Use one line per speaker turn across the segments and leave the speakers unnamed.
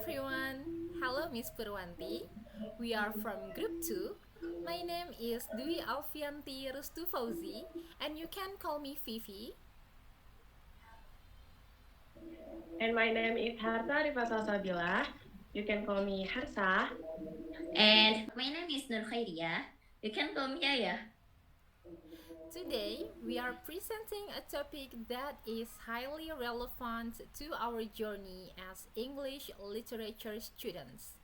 everyone. Hello, Miss Purwanti. We are from Group 2. My name is Dwi Alfianti Rustu Fauzi, and you can call me Fifi.
And my name is Harsa Rifata Sabila. You can call me Harsa.
And my name is Nur Khairia. You can call me Yaya.
Today, we are presenting a topic that is highly relevant to our journey as English literature students.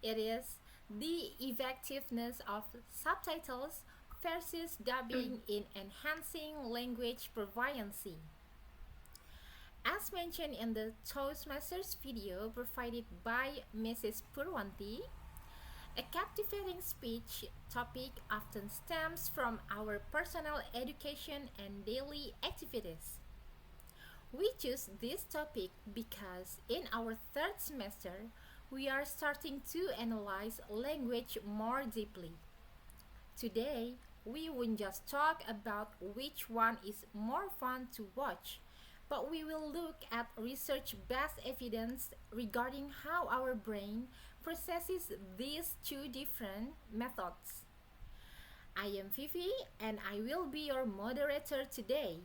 It is the effectiveness of subtitles versus dubbing in enhancing language proficiency. As mentioned in the Toastmasters video provided by Mrs. Purwanti, a captivating speech topic often stems from our personal education and daily activities. We choose this topic because in our third semester, we are starting to analyze language more deeply. Today, we won't just talk about which one is more fun to watch, but we will look at research based evidence regarding how our brain processes these two different methods. I am Vivi and I will be your moderator today.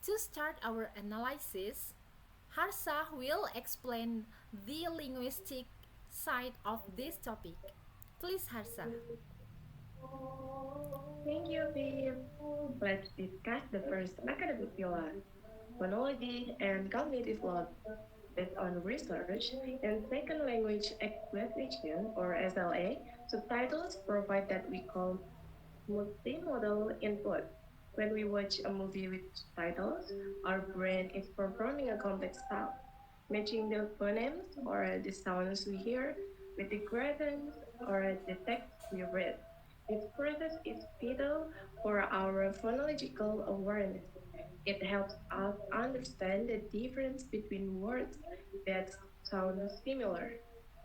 To start our analysis, Harsa will explain the linguistic side of this topic. Please, Harsa.
Thank you, Viv. Let's discuss the first academic pillar, phonology and cognitive load. Based on research in second language acquisition or SLA, subtitles provide that we call multimodal input. When we watch a movie with subtitles, our brain is performing a complex task, matching the phonemes or the sounds we hear with the gradient or the text we read. This process is vital for our phonological awareness. It helps us understand the difference between words that sound similar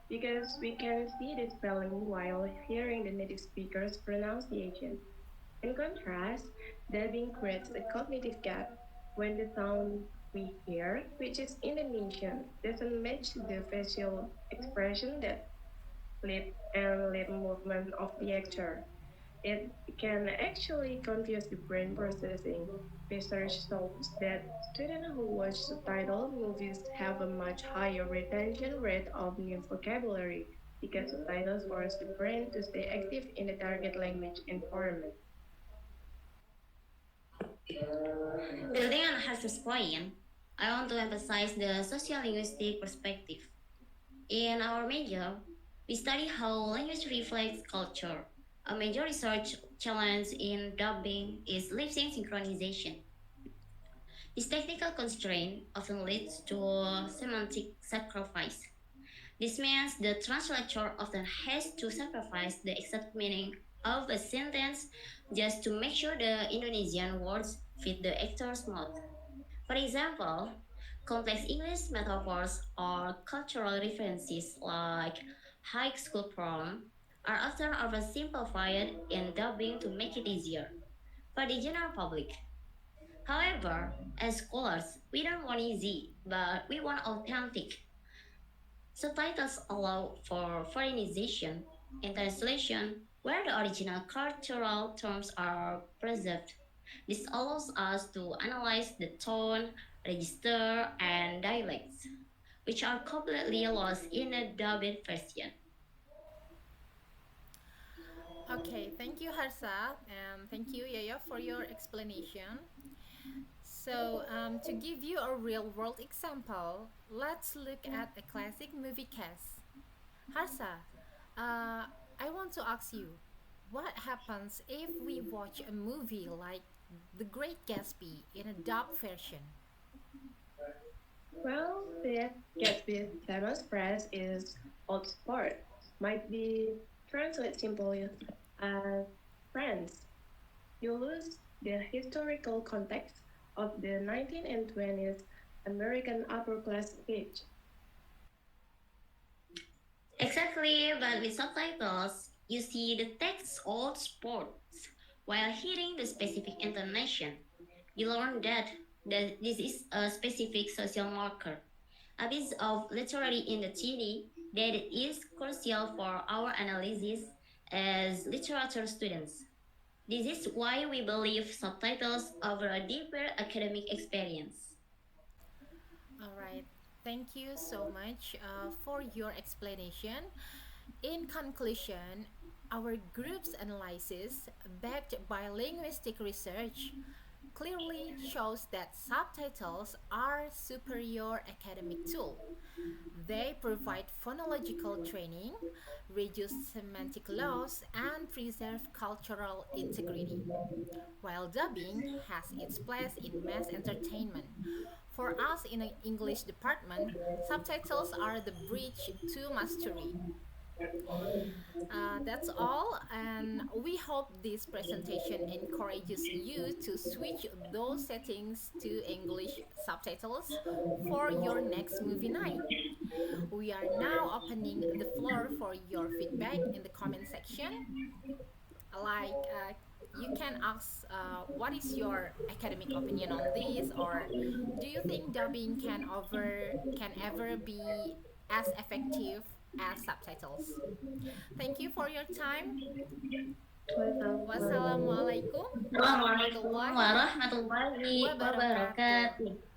because we can see the spelling while hearing the native speaker's pronunciation. In contrast, dubbing creates a cognitive gap when the sound we hear, which is Indonesian, doesn't match the facial expression, that lip and lip movement of the actor. It can actually confuse the brain processing. Research shows that students who watch subtitled movies have a much higher retention rate of new vocabulary because subtitles force the brain to stay active in the target language environment.
Building on Harsh's point, I want to emphasize the sociolinguistic perspective. In our major, we study how language reflects culture. A major research challenge in dubbing is lip-sync synchronization. This technical constraint often leads to semantic sacrifice. This means the translator often has to sacrifice the exact meaning of a sentence just to make sure the Indonesian words fit the actor's mouth. For example, complex English metaphors or cultural references like high school prom are often oversimplified in dubbing to make it easier for the general public. However, as scholars, we don't want easy, but we want authentic. Subtitles allow for foreignization in translation where the original cultural terms are preserved. This allows us to analyze the tone, register, and dialects, which are completely lost in a dubbed version.
Okay, thank you, Harsa, and thank you, Yaya, for your explanation. To give you a real world example, let's look at a classic movie cast. Harsa, I want to ask you, what happens if we watch a movie like The Great Gatsby in a dub version?
Well, the Gatsby's famous phrase is old sport, might be translated simply as friends. You lose the historical context of the 19th and 20th American upper class age.
Exactly, but with subtitles, you see the text all sports while hearing the specific intonation. You learn that this is a specific social marker. a piece of literary identity that is crucial for our analysis as literature students. This is why we believe subtitles offer a deeper academic experience.
All right. Thank you so much for your explanation. In conclusion, our group's analysis, backed by linguistic research, clearly shows that subtitles are superior academic tool. They provide phonological training, reduce semantic loss, and preserve cultural integrity, while dubbing has its place in mass entertainment. For us in the English department, subtitles are the bridge to mastery. That's all, and we hope this presentation encourages you to switch those settings to English subtitles for your next movie night. We are now opening the floor for your feedback in the comment section. Like, you can ask what is your academic opinion on this, or do you think dubbing can ever be as effective as subtitles? Thank you for your time.
Wassalamualaikum
Wassalamualaikum
Assalamualaikum
warahmatullahi
warahmatullahi
wabarakatuh.
wabarakatuh.